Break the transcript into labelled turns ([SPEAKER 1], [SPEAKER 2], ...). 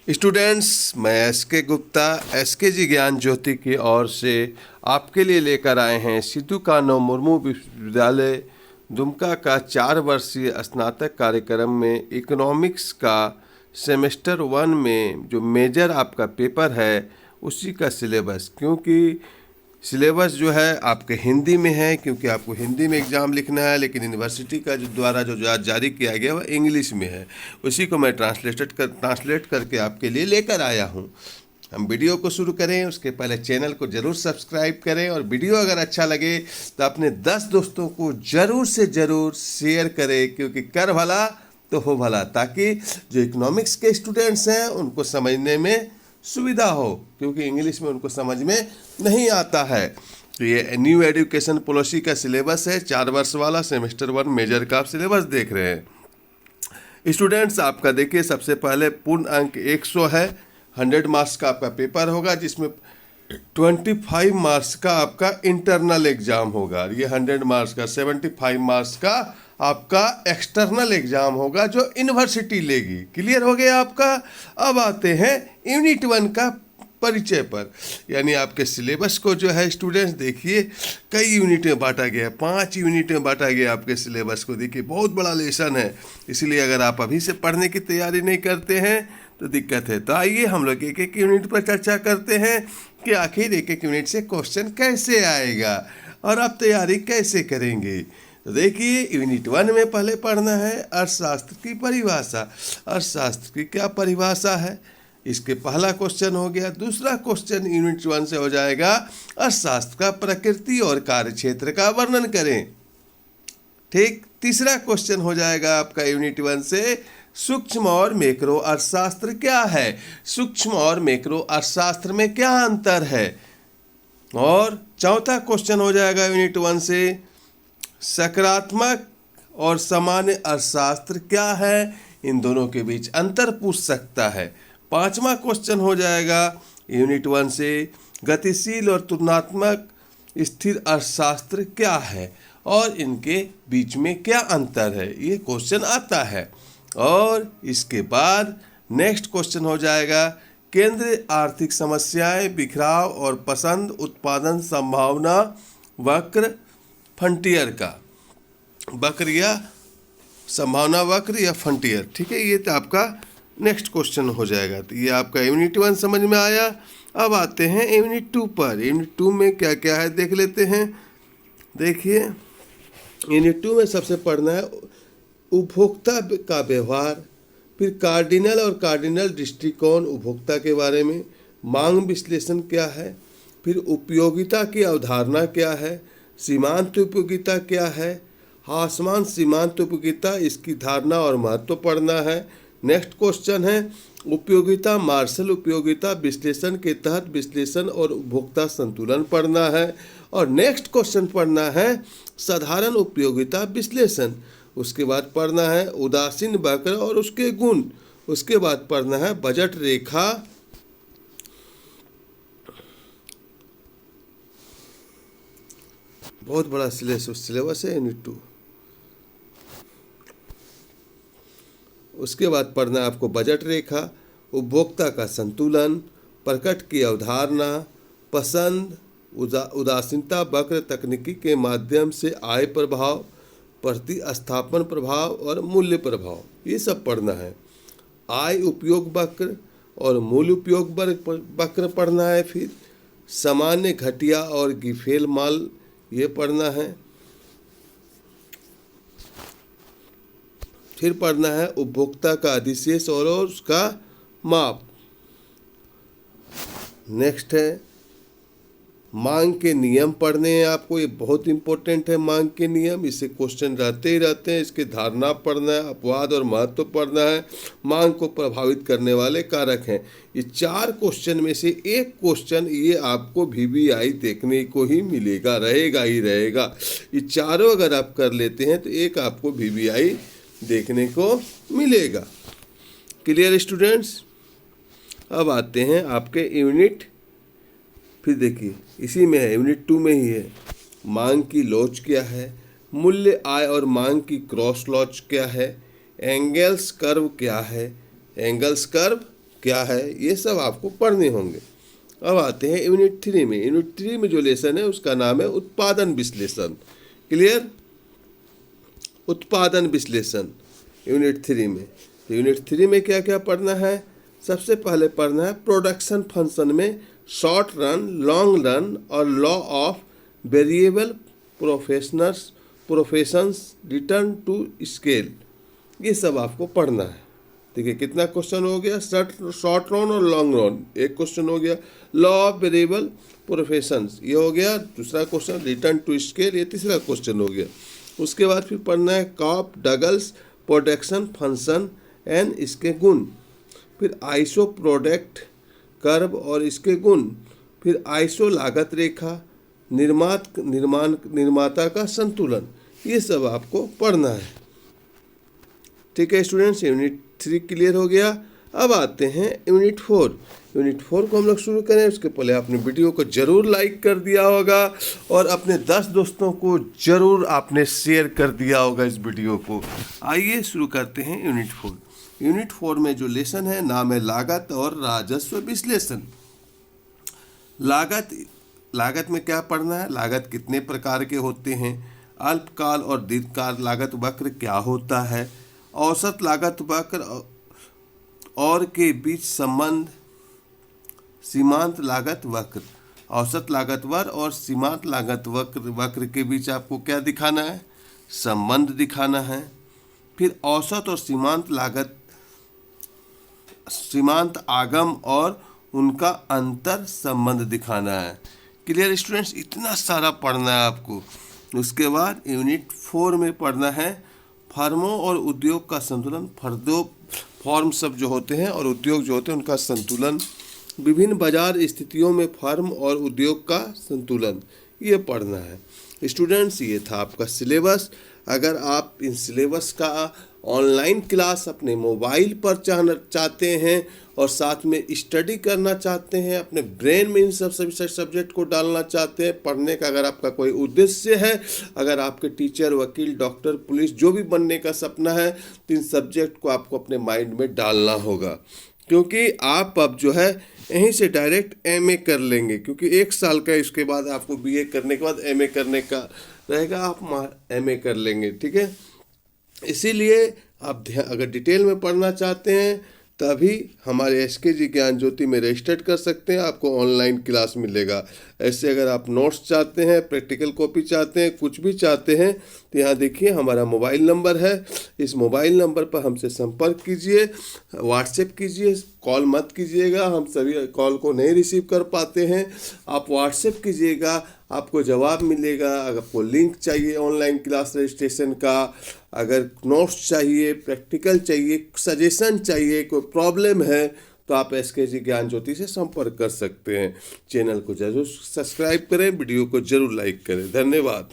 [SPEAKER 1] Students, मैं SK Gupta SK जी ज्ञान ज्योति की ओर से आपके लिए लेकर आए हैं सिद्धू कान्हू मुर्मू विश्वविद्यालय दुमका का 4 वर्षीय स्नातक कार्यक्रम में इकोनॉमिक्स का सेमेस्टर 1 में जो मेजर आपका पेपर है उसी का सिलेबस। क्योंकि सिलेबस जो है आपके हिंदी में है, क्योंकि आपको हिंदी में एग्ज़ाम लिखना है, लेकिन यूनिवर्सिटी का जो द्वारा जो जारी किया गया वह इंग्लिश में है। उसी को मैं ट्रांसलेट करके आपके लिए लेकर आया हूँ। हम वीडियो को शुरू करें उसके पहले चैनल को ज़रूर सब्सक्राइब करें, और वीडियो अगर अच्छा लगे तो अपने 10 दोस्तों को ज़रूर से ज़रूर शेयर करें, क्योंकि कर भला तो हो भला, ताकि जो इकोनॉमिक्स के स्टूडेंट्स हैं उनको समझने में सुविधा हो, क्योंकि इंग्लिश में उनको समझ में नहीं आता है। तो ये न्यू एजुकेशन पॉलिसी का सिलेबस है, 4 वर्ष वाला सेमेस्टर 1 मेजर का आप सिलेबस देख रहे हैं। स्टूडेंट्स, आपका देखिए सबसे पहले पूर्ण अंक 100 है, 100 मार्क्स का आपका पेपर होगा, जिसमें 25 मार्क्स का आपका इंटरनल एग्जाम होगा। ये 100 मार्क्स का 75 मार्क्स का आपका एक्सटर्नल एग्जाम होगा जो यूनिवर्सिटी लेगी। क्लियर हो गया आपका। अब आते हैं यूनिट 1 का परिचय पर, यानी आपके सिलेबस को जो है स्टूडेंट्स देखिए कई यूनिट में बांटा गया है, 5 यूनिट में बांटा गया आपके सिलेबस को। देखिए बहुत बड़ा लेसन है, इसलिए अगर आप अभी से पढ़ने की तैयारी नहीं करते हैं तो दिक्कत है। तो आइए हम लोग एक एक यूनिट पर चर्चा करते हैं कि आखिर एक एक यूनिट से क्वेश्चन कैसे आएगा और आप तैयारी कैसे करेंगे। तो देखिए यूनिट 1 में पहले पढ़ना है अर्थशास्त्र की परिभाषा। अर्थशास्त्र की क्या परिभाषा है, इसके पहला क्वेश्चन हो गया। दूसरा क्वेश्चन यूनिट 1 से हो जाएगा अर्थशास्त्र का प्रकृति और कार्यक्षेत्र का वर्णन करें। ठीक, तीसरा क्वेश्चन हो जाएगा आपका यूनिट 1 से सूक्ष्म और मैक्रो अर्थशास्त्र क्या है, सूक्ष्म और मैक्रो अर्थशास्त्र में क्या अंतर है। और चौथा क्वेश्चन हो जाएगा यूनिट 1 से सकारात्मक और सामान्य अर्थशास्त्र क्या है, इन दोनों के बीच अंतर पूछ सकता है। पांचवा क्वेश्चन हो जाएगा यूनिट 1 से गतिशील और तुलनात्मक स्थिर अर्थशास्त्र क्या है और इनके बीच में क्या अंतर है, ये क्वेश्चन आता है। और इसके बाद नेक्स्ट क्वेश्चन हो जाएगा केंद्रीय आर्थिक समस्याएं, बिखराव और पसंद, उत्पादन संभावना वक्र, फ्रंटियर का वक्र या संभावना वक्र या फ्रंटियर। ठीक है, ये तो आपका नेक्स्ट क्वेश्चन हो जाएगा। तो ये आपका यूनिट 1 समझ में आया। अब आते हैं यूनिट 2 पर। यूनिट 2 में क्या क्या है देख लेते हैं। देखिए यूनिट 2 में सबसे पढ़ना है उपभोक्ता का व्यवहार, फिर कार्डिनल और कार्डिनल दृष्टिकोण उपभोक्ता के बारे में, मांग विश्लेषण क्या है, फिर उपयोगिता की अवधारणा क्या है, सीमांत उपयोगिता क्या है, आसमान सीमांत उपयोगिता, इसकी धारणा और महत्व पढ़ना है। नेक्स्ट क्वेश्चन है उपयोगिता मार्शल उपयोगिता विश्लेषण के तहत विश्लेषण और उपभोक्ता संतुलन पढ़ना है। और नेक्स्ट क्वेश्चन पढ़ना है साधारण उपयोगिता विश्लेषण। उसके बाद पढ़ना है उदासीन वक्र और उसके गुण। उसके बाद पढ़ना है बजट रेखा, बहुत बड़ा सिलेबस है यूनिट 2। उसके बाद पढ़ना है आपको बजट रेखा, उपभोक्ता का संतुलन, प्रकट की अवधारणा, पसंद, उदासीनता वक्र, तकनीकी के माध्यम से आय प्रभाव, प्रतिस्थापन प्रभाव और मूल्य प्रभाव, ये सब पढ़ना है। आय उपयोग वक्र और मूल्य उपयोग वक्र पढ़ना है। फिर सामान्य घटिया और गिफेल माल, ये पढ़ना है। फिर पढ़ना है उपभोक्ता का अधिशेष और उसका माप। नेक्स्ट है मांग के नियम पढ़ने हैं आपको, ये बहुत इंपॉर्टेंट है मांग के नियम, इससे क्वेश्चन रहते ही रहते हैं। इसकी धारणा पढ़ना है, अपवाद और महत्व पढ़ना है, मांग को प्रभावित करने वाले कारक हैं। ये 4 क्वेश्चन में से एक क्वेश्चन ये आपको VBI देखने को ही मिलेगा, रहेगा ही रहेगा। ये चारों अगर आप कर लेते हैं तो एक आपको VBI देखने को मिलेगा। Clear students. अब आते हैं आपके यूनिट, फिर देखिए इसी में है यूनिट 2 में ही है मांग की लॉज क्या है, मूल्य आय और मांग की क्रॉस लॉज क्या है, एंगल्स कर्व क्या है, एंगल्स कर्व क्या है, ये सब आपको पढ़ने होंगे। अब आते हैं यूनिट 3 में। यूनिट 3 में जो लेसन है उसका नाम है उत्पादन विश्लेषण। क्लियर? उत्पादन विश्लेषण यूनिट 3 में। तो यूनिट 3 में क्या क्या पढ़ना है? सबसे पहले पढ़ना है प्रोडक्शन फंक्शन में शॉर्ट रन, लॉन्ग रन और law of variable proportions return to scale. ये सब आपको पढ़ना है। ठीक है, कितना क्वेश्चन हो गया? शॉर्ट रन और लॉन्ग रन एक क्वेश्चन हो गया। लॉ ऑफ वेरिएबल प्रोफेशंस ये हो गया दूसरा क्वेश्चन। रिटर्न टू स्केल ये तीसरा क्वेश्चन हो गया। उसके बाद फिर पढ़ना है Cobb Douglas production function and इसके गुण, फिर आइसो प्रोडक्ट कर्व और इसके गुण, फिर आइसो लागत रेखा, निर्माता का संतुलन। ये सब आपको पढ़ना है। ठीक है स्टूडेंट्स, यूनिट 3 क्लियर हो गया। अब आते हैं यूनिट 4। यूनिट 4 को हम लोग शुरू करें उसके पहले आपने वीडियो को जरूर लाइक कर दिया होगा और अपने 10 दोस्तों को जरूर आपने शेयर कर दिया होगा इस वीडियो को। आइए शुरू करते हैं यूनिट 4। यूनिट 4 में जो लेसन है नाम है लागत और राजस्व विश्लेषण। लागत में क्या पढ़ना है? लागत कितने प्रकार के होते हैं, अल्पकाल और दीर्घकाल लागत वक्र क्या होता है, औसत लागत वक्र और के बीच संबंध, सीमांत लागत वक्र। औसत लागत वक्र और सीमांत लागत वक्र के बीच आपको क्या दिखाना है? संबंध दिखाना है। फिर औसत और सीमांत आगम और उनका अंतर संबंध दिखाना है। Clear students? इतना सारा पढ़ना है आपको। उसके बाद यूनिट 4 में पढ़ना है फर्मों और उद्योग का संतुलन। फर्म सब जो होते हैं और उद्योग जो होते हैं उनका संतुलन, विभिन्न बाजार स्थितियों में फर्म और उद्योग का संतुलन, ये पढ़ना है स्टूडेंट्स। ये था आपका सिलेबस। अगर आप इन सिलेबस का ऑनलाइन क्लास अपने मोबाइल पर चाहते हैं और साथ में स्टडी करना चाहते हैं, अपने ब्रेन में इन सब सब्जेक्ट को डालना चाहते हैं पढ़ने का, अगर आपका कोई उद्देश्य है, अगर आपके टीचर, वकील, डॉक्टर, पुलिस जो भी बनने का सपना है, तो इन सब्जेक्ट को आपको अपने माइंड में डालना होगा। क्योंकि आप अब जो है यहीं से डायरेक्ट एमए कर लेंगे, क्योंकि 1 साल का इसके बाद आपको बीए करने के बाद एमए करने का रहेगा, आप एमए कर लेंगे। ठीक है, इसीलिए आप अगर डिटेल में पढ़ना चाहते हैं तभी हमारे एसकेजी ज्ञान ज्योति में रजिस्टर्ड कर सकते हैं, आपको ऑनलाइन क्लास मिलेगा। ऐसे अगर आप नोट्स चाहते हैं, प्रैक्टिकल कॉपी चाहते हैं, कुछ भी चाहते हैं, तो यहाँ देखिए हमारा मोबाइल नंबर है। इस मोबाइल नंबर पर हमसे संपर्क कीजिए, व्हाट्सएप कीजिए, कॉल मत कीजिएगा, हम सभी कॉल को नहीं रिसीव कर पाते हैं। आप व्हाट्सएप कीजिएगा, आपको जवाब मिलेगा। अगर आपको लिंक चाहिए ऑनलाइन क्लास रजिस्ट्रेशन का, अगर नोट्स चाहिए, प्रैक्टिकल चाहिए, सजेशन चाहिए, कोई प्रॉब्लम है, तो आप एसकेजी ज्ञान ज्योति से संपर्क कर सकते हैं। चैनल को जरूर सब्सक्राइब करें, वीडियो को जरूर लाइक करें। धन्यवाद।